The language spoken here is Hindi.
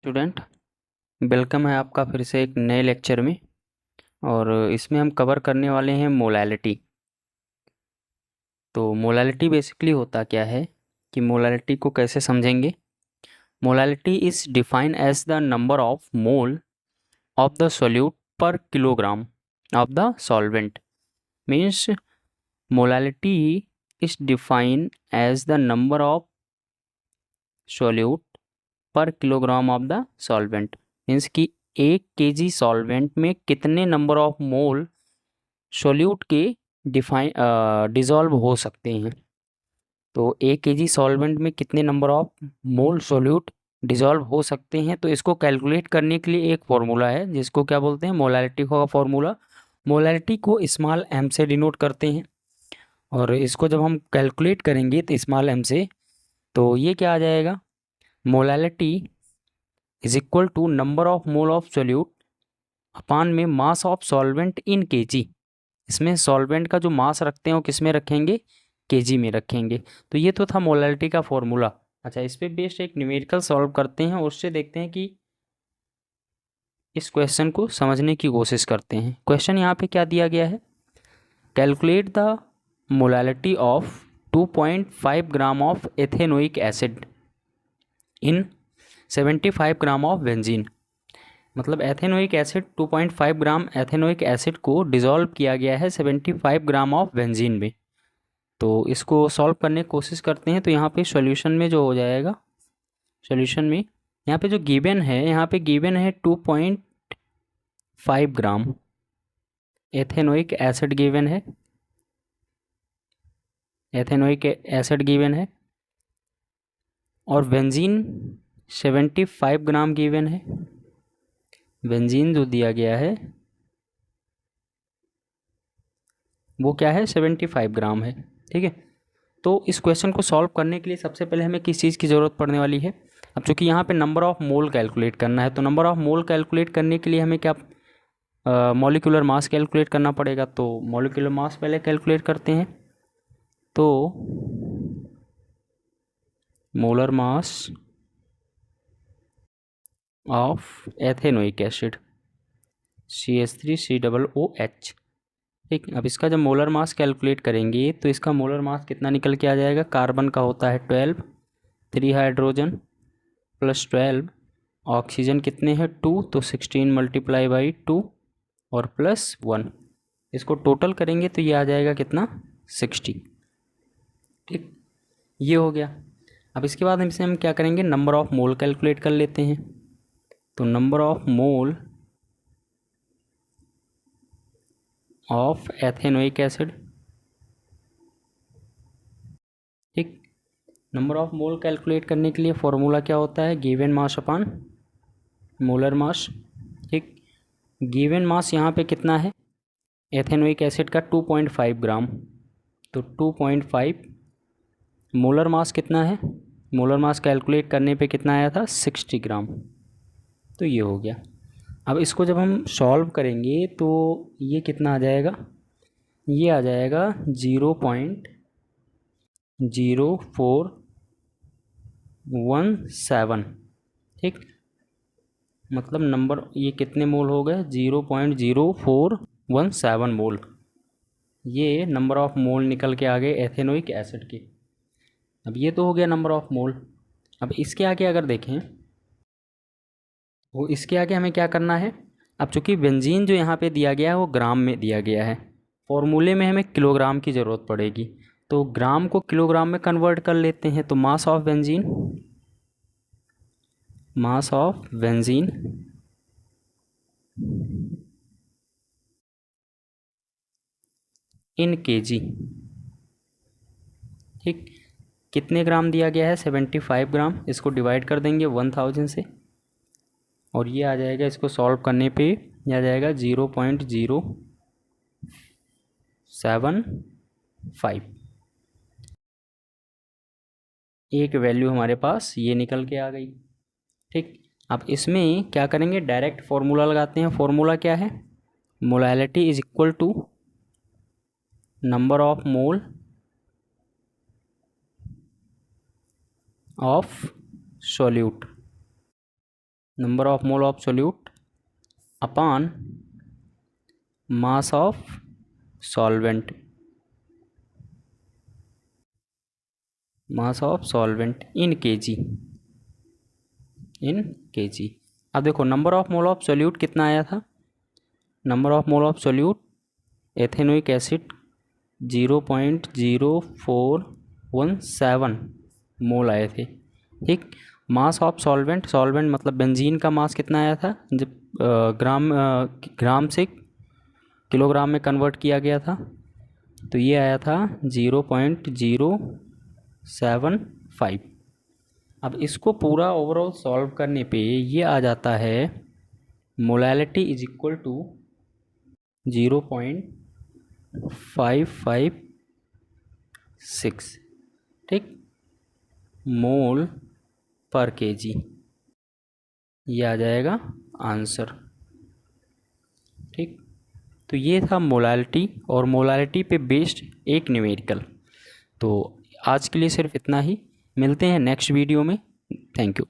स्टूडेंट, वेलकम है आपका फिर से एक नए लेक्चर में। और इसमें हम कवर करने वाले हैं मोलैलिटी। तो मोलैलिटी बेसिकली होता क्या है कि मोलैलिटी को कैसे समझेंगे। Molality is defined as the number of mole of the solute per kilogram of the solvent. Means molality is defined as the number of solute per kilogram of the solvent. Means कि 1 kg सॉल्वेंट में कितने नंबर ऑफ मोल सोल्यूट के डिज़ोल्व हो सकते हैं। तो 1 kg सॉल्वेंट में कितने number of mole solute dissolve हो सकते हैं, तो इसको कैलकुलेट करने के लिए एक फॉर्मूला है जिसको क्या बोलते हैं, मोलैलिटी का फॉर्मूला। मोलैलिटी को स्मॉल m से डिनोट करते हैं और इसको जब हम कैलकुलेट करेंगे तो स्मॉल m से, तो ये क्या आ जाएगा, molality is equal to number of mole of solute upon में mass of solvent in kg। इसमें सॉल्वेंट का जो मास रखते हैं वो किस में रखेंगे, kg में रखेंगे। तो ये तो था मोलैलिटी का फॉर्मूला। अच्छा, इस पे बेस्ड एक न्यूमेरिकल सॉल्व करते हैं और उससे देखते हैं कि इस क्वेश्चन को समझने की कोशिश करते हैं। क्वेश्चन यहाँ पे क्या दिया गया है, calculate the molality of 2.5 gram of ethanoic acid in 75 gram of benzene. मतलब एथेनोइक एसिड 2.5 ग्राम एथेनोइक एसिड को डिज़ोल्व किया गया है 75 ग्राम ऑफ बेंजीन में। तो इसको सॉल्व करने की कोशिश करते हैं। तो यहाँ पे सॉल्यूशन में जो हो जाएगा, सॉल्यूशन में यहाँ पे जो गिवन है, यहाँ पे गिवन है 2.5 ग्राम एथेनोइक एसिड गिवन है, एथेनोइक एसिड गिवन है, और बेंजीन 75 ग्राम गिवन है। बेंजीन जो दिया गया है वो क्या है, 75 ग्राम है। ठीक है, तो इस क्वेश्चन को सॉल्व करने के लिए सबसे पहले हमें किस चीज़ की ज़रूरत पड़ने वाली है। अब चूंकि यहाँ पे नंबर ऑफ़ मोल कैलकुलेट करना है, तो नंबर ऑफ़ मोल कैलकुलेट करने के लिए हमें क्या, मॉलिक्यूलर मास कैलकुलेट करना पड़ेगा। तो मॉलिक्यूलर मास पहले कैलकुलेट करते हैं। तो molar mass of ethanoic acid CH3COOH। ठीक, अब इसका जब मोलर मास कैलकुलेट करेंगे तो इसका मोलर मास कितना निकल के आ जाएगा, कार्बन का होता है 12, 3 हाइड्रोजन प्लस 12, ऑक्सीजन कितने हैं 2, तो 16 मल्टीप्लाई बाई 2 और प्लस 1। इसको टोटल करेंगे तो ये आ जाएगा कितना, 60। ठीक, ये हो गया। अब इसके बाद इसे हम क्या करेंगे, नंबर ऑफ मोल कैलकुलेट कर लेते हैं। तो number of mole of ethanoic acid, ठीक, नंबर ऑफ मोल कैलकुलेट करने के लिए फॉर्मूला क्या होता है, given mass upon molar mass. ठीक, गिवन मास यहाँ पे कितना है, एथेनोइक एसिड का 2.5 ग्राम, तो 2.5, मोलर मास कितना है, मोलर मास कैलकुलेट करने पे कितना आया था, 60 ग्राम। तो ये हो गया। अब इसको जब हम सॉल्व करेंगे तो ये कितना आ जाएगा, ये आ जाएगा 0.0417। ठीक, मतलब नंबर ये कितने मोल हो गए, 0.0417 मोल। ये नंबर ऑफ मोल निकल के आ गए एथेनोइक एसिड के। अब ये तो हो गया नंबर ऑफ मोल। अब इसके आगे अगर देखें, वो इसके आगे हमें क्या करना है। अब चूंकि बेंजीन जो यहाँ पे दिया गया है वो ग्राम में दिया गया है, फॉर्मूले में हमें किलोग्राम की ज़रूरत पड़ेगी। तो ग्राम को किलोग्राम में कन्वर्ट कर लेते हैं। तो mass of benzene, mass of benzene in kg। ठीक, कितने ग्राम दिया गया है, 75 ग्राम। इसको डिवाइड कर देंगे 1000 से और ये आ जाएगा, इसको सॉल्व करने पे ये आ जाएगा 0.075। एक वैल्यू हमारे पास ये निकल के आ गई। ठीक, अब इसमें क्या करेंगे, डायरेक्ट फॉर्मूला लगाते हैं। फॉर्मूला क्या है, molality is equal to number of mole of solute number of mole of solute upon mass of solvent, mass of solvent in KG, in KG. अब देखो number of mole of solute कितना आया था, number of mole of solute ethanoic acid 0.0417 mole आए थे, ठीक। मास ऑफ सॉल्वेंट, सॉल्वेंट मतलब बेंजीन का मास कितना आया था, जब ग्राम से किलोग्राम में कन्वर्ट किया गया था, तो ये आया था 0.075। अब इसको पूरा ओवरऑल सॉल्व करने पे ये आ जाता है मोलैलिटी इज इक्वल टू 0.556, ठीक, मोल पर केजी, ये आ जाएगा आंसर, ठीक। तो ये था मोलैलिटी और मोलैलिटी पे बेस्ड एक न्यूमेरिकल। तो आज के लिए सिर्फ इतना ही, मिलते हैं नेक्स्ट वीडियो में। Thank you.